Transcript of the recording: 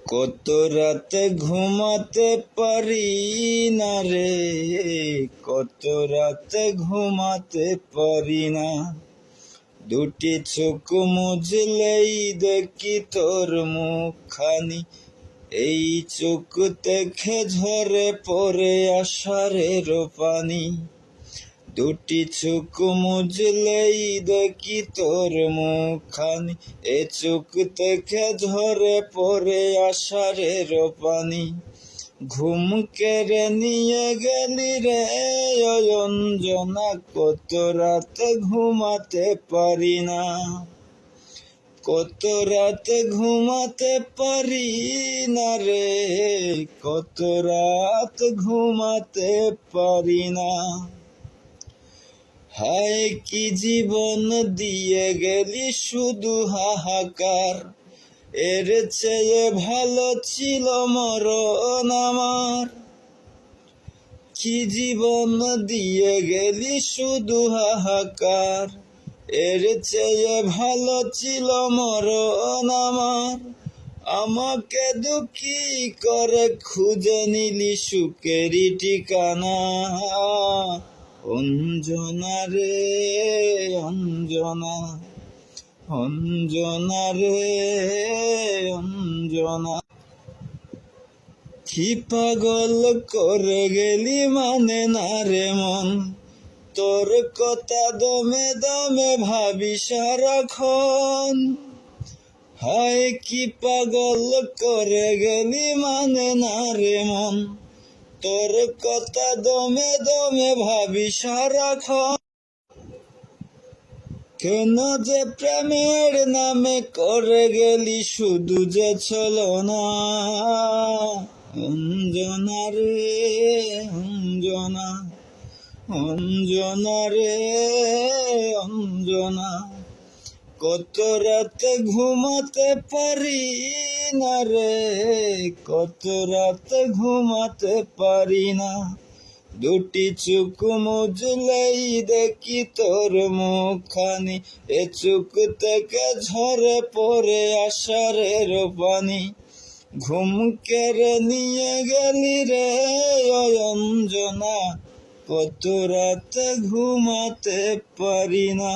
কত রাতে ঘুমাতে পারি না রে, কত রাতে ঘুমাতে পারি না। দুটি চোখ মুজলেই দেখি তোর মুখখানি, এই চোখ দেখে ঝরে পড়ে আষাঢ়ের পানি। দুটি চোখ মুজলেই দেখি তোর মুখখানি, এ চোখ দেখে ঝরে পড়ে আষাঢ়ের পানি। ঘুম কেড়ে নিয়ে গেলি রে অঞ্জনা, কত রাতে ঘুমাতে পারি না, কত রাতে ঘুমাতে পারি না রে, কত রাত ঘুমাতে পারি না। হায় কি জীবন দিয়ে গেলি শুধু হাহাকার, এর চেয়ে ভালো ছিল মরণ আমার। কি জীবন দিয়ে গেলি শুধু হাহাকার, এর চেয়ে ভালো ছিল মরণ আমার। আমাকে দুঃখী করে খুঁজে নিলি সুখেরই ঠিকানা। অঞ্জনা রে অঞ্জনা, অঞ্জনা রে অঞ্জনা। কি পাগল করে গেলি মানে না রে মন, তোর কথা দমে দমে ভাবি সারাক্ষণ। হায় কি পাগল করে গেলি মানে না রে মন, তোর কথা দমে দমে ভাবি সারাক্ষণ। কেন যে প্রেমের নামে করে গেলি শুধু যে ছলনা। অঞ্জনা রে অঞ্জনা, অঞ্জনা রে অঞ্জনা। কত রাতে ঘুমাতে পারি না রে, কত রাতে ঘুমাতে পারি না। দুটি চোখ মুজলেই দেখি তোর মুখখানি, এ চোখ থেকে ঝরে পড়ে আষাঢ়ের পানি। ঘুম কেড়ে নিয়ে গেলি রে অঞ্জনা, কত রাতে ঘুমাতে পারি না।